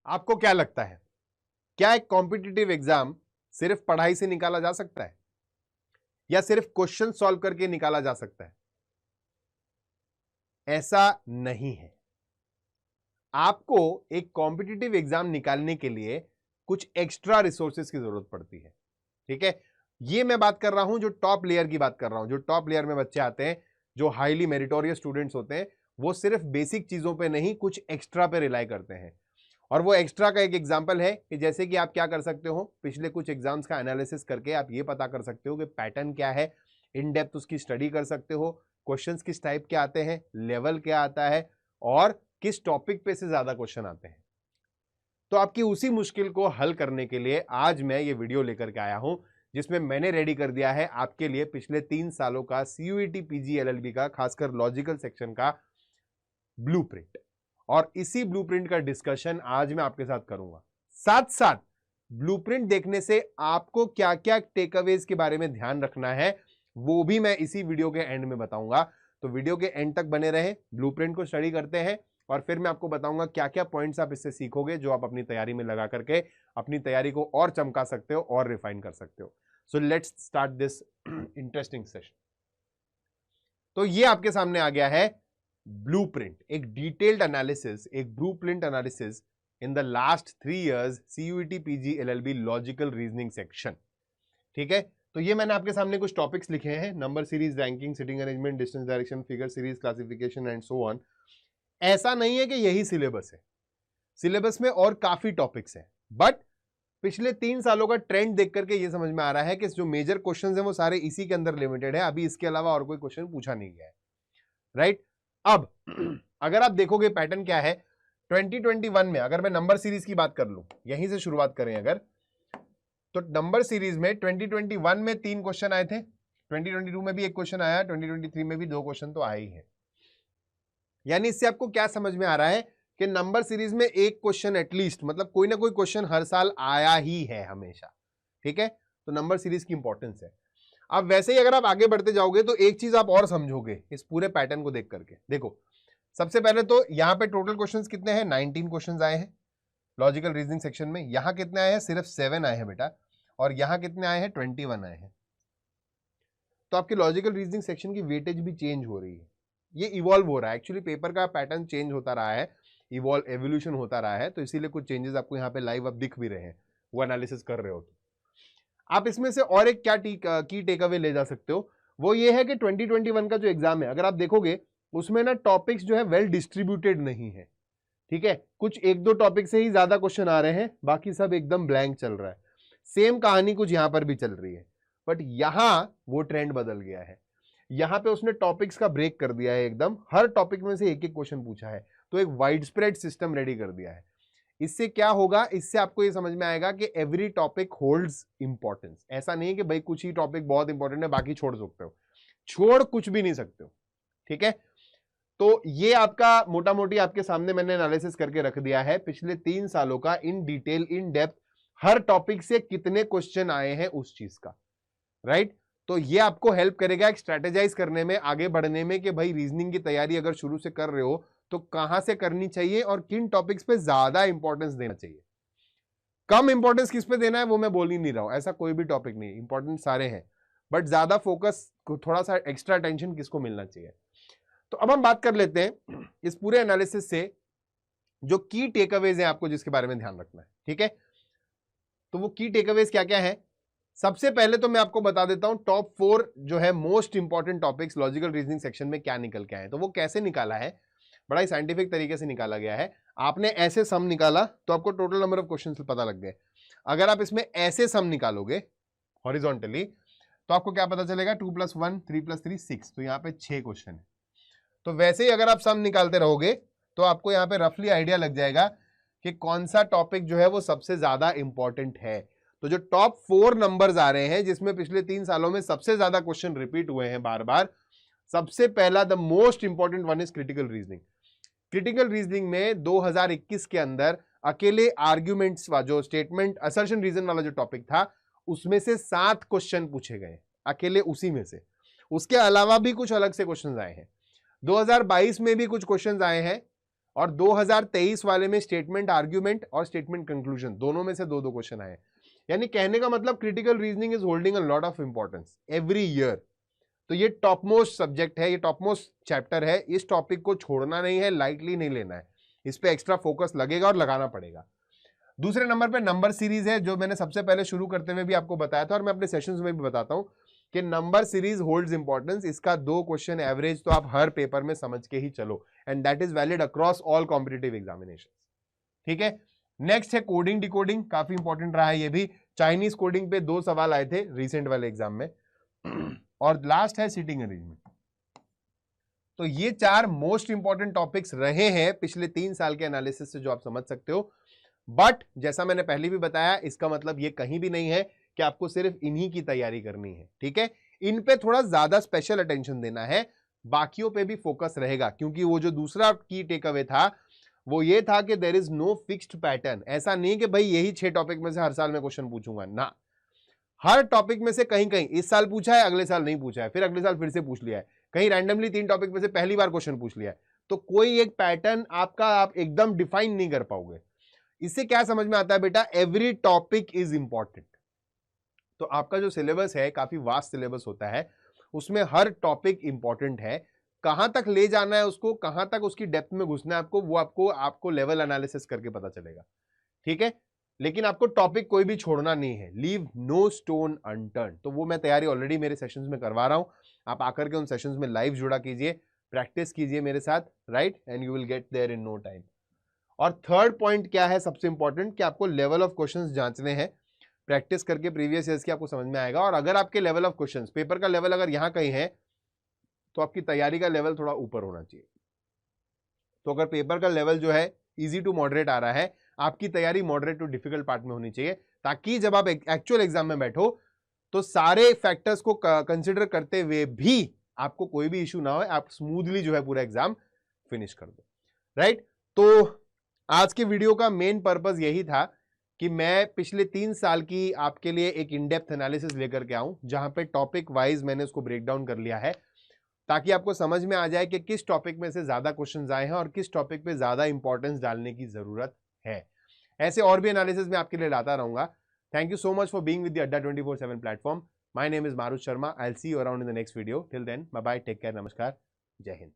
आपको क्या लगता है, क्या एक कॉम्पिटिटिव एग्जाम सिर्फ पढ़ाई से निकाला जा सकता है या सिर्फ क्वेश्चन सॉल्व करके निकाला जा सकता है? ऐसा नहीं है। आपको एक कॉम्पिटिटिव एग्जाम निकालने के लिए कुछ एक्स्ट्रा रिसोर्सेज की जरूरत पड़ती है। ठीक है, ये मैं बात कर रहा हूं जो टॉप लेयर की बात कर रहा हूं। जो टॉप लेयर में बच्चे आते हैं, जो हाईली मेरिटोरियस स्टूडेंट्स होते हैं, वो सिर्फ बेसिक चीजों पे नहीं कुछ एक्स्ट्रा पे रिलाई करते हैं। और वो एक्स्ट्रा का एक एग्जांपल है कि जैसे कि आप क्या कर सकते हो, पिछले कुछ एग्जाम्स का एनालिसिस करके आप ये पता कर सकते हो कि पैटर्न क्या है, इन डेप्थ उसकी स्टडी कर सकते हो, क्वेश्चंस किस टाइप के आते हैं, लेवल क्या आता है और किस टॉपिक पे से ज्यादा क्वेश्चन आते हैं। तो आपकी उसी मुश्किल को हल करने के लिए आज मैं ये वीडियो लेकर के आया हूं, जिसमें मैंने रेडी कर दिया है आपके लिए पिछले 3 सालों का सीयूईटी पीजी एलएलबी का, खासकर लॉजिकल सेक्शन का ब्लूप्रिंट। और इसी ब्लूप्रिंट का डिस्कशन आज मैं आपके साथ करूंगा। साथ साथ ब्लूप्रिंट देखने से आपको क्या क्या टेकअवेज के बारे में ध्यान रखना है, वो भी मैं इसी वीडियो के एंड में बताऊंगा। तो वीडियो के एंड तक बने रहें, ब्लूप्रिंट को स्टडी करते हैं और फिर मैं आपको बताऊंगा क्या क्या पॉइंट्स आप इससे सीखोगे जो आप अपनी तैयारी में लगा करके अपनी तैयारी को और चमका सकते हो और रिफाइन कर सकते हो। So let's start this interesting session. तो ये आपके सामने आ गया है ब्लूप्रिंट, एक डिटेल्ड एनालिसिस, एक blueprint analysis in the last 3 years CUET PG LLB logical reasoning section. ठीक है, तो ये मैंने आपके सामने कुछ टॉपिक्स लिखे हैं, number series, ranking, sitting arrangement, distance direction, figure series, classification and so on. ऐसा नहीं है कि यही सिलेबस है, सिलेबस में और काफी टॉपिक्स हैं, बट पिछले 3 सालों का ट्रेंड देख करके ये समझ में आ रहा है कि जो मेजर क्वेश्चंस हैं वो सारे इसी के अंदर लिमिटेड है। अभी इसके अलावा और कोई क्वेश्चन पूछा नहीं गया है, राइट? अब अगर आप देखोगे पैटर्न क्या है 2021 में, अगर मैं नंबर सीरीज की बात कर लूं, यहीं से शुरुआत करें अगर, तो नंबर सीरीज में 2021 में 3 क्वेश्चन आए थे, 2022 में भी 1 क्वेश्चन आया, 2023 में भी 2 क्वेश्चन तो आए ही हैं। यानी इससे आपको क्या समझ में आ रहा है कि नंबर सीरीज में 1 क्वेश्चन एटलीस्ट, मतलब कोई ना कोई क्वेश्चन हर साल आया ही है हमेशा। ठीक है, तो नंबर सीरीज की इंपॉर्टेंस है। अब वैसे ही अगर आप आगे बढ़ते जाओगे तो एक चीज आप और समझोगे इस पूरे पैटर्न को देख करके। देखो, सबसे पहले तो यहां पे टोटल क्वेश्चंस कितने हैं, 19 क्वेश्चंस आए हैं लॉजिकल रीजनिंग सेक्शन में। यहां कितने आए हैं, सिर्फ 7 आए हैं बेटा, और यहां कितने आए हैं, 21 आए हैं। तो आपके लॉजिकल रीजनिंग सेक्शन की वेटेज भी चेंज हो रही है, ये इवॉल्व हो रहा है। एक्चुअली पेपर का पैटर्न चेंज होता रहा है, एवोल्यूशन होता रहा है, तो इसीलिए कुछ चेंजेस आपको यहाँ पे लाइव अब दिख भी रहे हैं, वो एनालिसिस कर रहे हो। तो आप इसमें से और एक क्या की टेक अवे ले जा सकते हो, वो ये है कि 2021 का जो एग्जाम है, अगर आप देखोगे उसमें ना टॉपिक्स जो है वेल डिस्ट्रीब्यूटेड नहीं है। ठीक है, कुछ 1-2 टॉपिक से ही ज्यादा क्वेश्चन आ रहे हैं, बाकी सब एकदम ब्लैंक चल रहा है। सेम कहानी कुछ यहां पर भी चल रही है, बट यहां वो ट्रेंड बदल गया है। यहां पे उसने टॉपिक्स का ब्रेक कर दिया है, एकदम हर टॉपिक में से एक एक क्वेश्चन पूछा है, तो एक वाइड स्प्रेड सिस्टम रेडी कर दिया है। इससे क्या होगा, इससे आपको ये समझ में आएगा कि एवरी टॉपिक होल्ड्स इंपॉर्टेंस। ऐसा नहीं कि भाई कुछ ही टॉपिक बहुत इंपॉर्टेंट है बाकी छोड़ सकते हो, छोड़ कुछ भी नहीं सकते हो। ठीक है, तो ये आपका मोटा मोटी आपके सामने मैंने एनालिसिस करके रख दिया है पिछले 3 सालों का, in detail, in depth, her topic से कितने क्वेश्चन आए हैं उस चीज का, राइट? तो ये आपको हेल्प करेगा एक स्ट्रेटेजाइज करने में, आगे बढ़ने में, कि भाई रीजनिंग की तैयारी अगर शुरू से कर रहे हो तो कहां से करनी चाहिए और किन टॉपिक्स पे ज्यादा इंपॉर्टेंस देना चाहिए। कम इंपॉर्टेंस किस पे देना है वो मैं बोल ही नहीं रहा हूं, ऐसा कोई भी टॉपिक नहीं, इंपॉर्टेंट सारे हैं, बट ज्यादा फोकस, थोड़ा सा एक्स्ट्रा अटेंशन किसको मिलना चाहिए। तो अब हम बात कर लेते हैं इस पूरे एनालिसिस से जो की टेकअवेज है आपको जिसके बारे में ध्यान रखना है। ठीक है, तो वो की टेकअवेज क्या क्या है, सबसे पहले तो मैं आपको बता देता हूं टॉप 4 जो है most important topics logical reasoning section में क्या निकल के आए। तो वो कैसे निकाला है, बड़ा ही साइंटिफिक तरीके से निकाला गया है। आपने ऐसे सम निकाला तो आपको टोटल नंबर ऑफ क्वेश्चंस पता लग गए। अगर आप इसमें ऐसे सम निकालोगे हॉरिजॉन्टली तो आपको क्या पता चलेगा, 2 + 1 3 + 3 6, तो यहाँ पे 6 क्वेश्चन है। तो वैसे ही अगर आप सम निकालते रहोगे तो आपको यहाँ पे रफली आइडिया लग जाएगा कि कौन सा टॉपिक जो है वो सबसे ज्यादा इंपॉर्टेंट है। तो जो टॉप 4 नंबर्स आ रहे हैं जिसमें पिछले 3 सालों में सबसे ज्यादा क्वेश्चन रिपीट हुए हैं बार बार, सबसे पहला the most important one is critical reasoning. Critical reasoning में 2021 के अंदर अकेले आर्ग्यूमेंट्स वाला जो स्टेटमेंट असर्शन रीजन वाला जो टॉपिक था उसमें से 7 क्वेश्चन पूछे गए, अकेले उसी में से। उसके अलावा भी कुछ अलग से क्वेश्चन आए हैं, 2022 में भी कुछ क्वेश्चन आए हैं, और 2023 वाले में स्टेटमेंट आर्ग्यूमेंट और स्टेटमेंट कंक्लूजन दोनों में से दो दो क्वेश्चन आए। यानी कहने का मतलब critical reasoning is holding a lot of importance every year. तो ये टॉप मोस्ट सब्जेक्ट है, ये टॉप मोस्ट चैप्टर है, इस टॉपिक को छोड़ना नहीं है, लाइटली नहीं लेना है, इस पे एक्स्ट्रा फोकस लगेगा और लगाना पड़ेगा। दूसरे नंबर पे नंबर सीरीज है, जो मैंने सबसे पहले शुरू करते हुए भी आपको बताया था और मैं अपने सेशंस में भी बताता हूं कि नंबर सीरीज होल्ड्स इंपॉर्टेंस। इसका 2 क्वेश्चन एवरेज तो आप हर पेपर में समझ के ही चलो, and that is valid across all competitive examination. ठीक है, नेक्स्ट है कोडिंग डिकोडिंग, काफी इंपॉर्टेंट रहा है ये भी। चाइनीज कोडिंग पे 2 सवाल आए थे रिसेंट वाले एग्जाम में। और लास्ट है सीटिंग अरेंजमेंट। तो ये 4 मोस्ट इंपॉर्टेंट टॉपिक्स रहे हैं पिछले 3 साल के एनालिसिस से, जो आप समझ सकते हो। बट जैसा मैंने पहले भी बताया, इसका मतलब ये कहीं भी नहीं है कि आपको सिर्फ इन्हीं की तैयारी करनी है। ठीक है, इन पे थोड़ा ज्यादा स्पेशल अटेंशन देना है, बाकियों पे भी फोकस रहेगा। क्योंकि वो जो दूसरा की टेक अवे था वो ये था कि there is no fixed pattern. ऐसा नहीं कि भाई यही 6 टॉपिक में से हर साल में क्वेश्चन पूछूंगा ना, हर टॉपिक में से कहीं कहीं इस साल पूछा है, अगले साल नहीं पूछा है, फिर अगले साल फिर से पूछ लिया है, कहीं रैंडमली 3 टॉपिक में से पहली बार क्वेश्चन पूछ लिया है। तो कोई एक पैटर्न आपका आप एकदम डिफाइन नहीं कर पाओगे। इससे क्या समझ में आता है बेटा, एवरी टॉपिक इज इंपॉर्टेंट। तो आपका जो सिलेबस है काफी वास्ट सिलेबस होता है, उसमें हर टॉपिक इंपॉर्टेंट है। कहां तक ले जाना है उसको, कहां तक उसकी डेप्थ में घुसना है आपको, वो आपको लेवल एनालिसिस करके पता चलेगा। ठीक है, लेकिन आपको टॉपिक कोई भी छोड़ना नहीं है, लीव नो स्टोन अनटर्न। तो वो मैं तैयारी ऑलरेडी मेरे सेशंस में करवा रहा हूं, आप आकर के उन सेशंस में लाइव जुड़ा कीजिए, प्रैक्टिस कीजिए मेरे साथ, right, and you will get there in no time. और थर्ड पॉइंट क्या है सबसे इंपॉर्टेंट, कि आपको लेवल ऑफ क्वेश्चंस जांचने हैं। प्रैक्टिस करके प्रीवियस ईयर्स की आपको समझ में आएगा, और अगर आपके लेवल ऑफ क्वेश्चंस, पेपर का लेवल अगर यहां कहीं है, तो आपकी तैयारी का लेवल थोड़ा ऊपर होना चाहिए। तो अगर पेपर का लेवल जो है इजी टू मॉडरेट आ रहा है, आपकी तैयारी मॉडरेट टू डिफिकल्ट पार्ट में होनी चाहिए, ताकि जब आप एक्चुअल एग्जाम में बैठो तो सारे फैक्टर्स को कंसिडर करते हुए भी आपको कोई भी इश्यू ना हो, आप स्मूथली जो है पूरा एग्जाम फिनिश कर दो। राइट, तो आज के वीडियो का मेन पर्पस यही था कि मैं पिछले 3 साल की आपके लिए एक इन डेप्थ एनालिसिस लेकर के आऊं, जहां पे टॉपिक वाइज मैंने उसको ब्रेक डाउन कर लिया है, ताकि आपको समझ में आ जाए कि किस टॉपिक में से ज्यादा क्वेश्चंस आए हैं और किस टॉपिक पे ज्यादा इंपॉर्टेंस डालने की जरूरत है। ऐसे और भी एनालिसिस मैं आपके लिए लाता रहूंगा। Thank you so much for being with the Adda 24/7 platform. My name is Marut Sharma. I will see you around in the next video. Till then, bye bye, take care, नमस्कार, जय हिंद।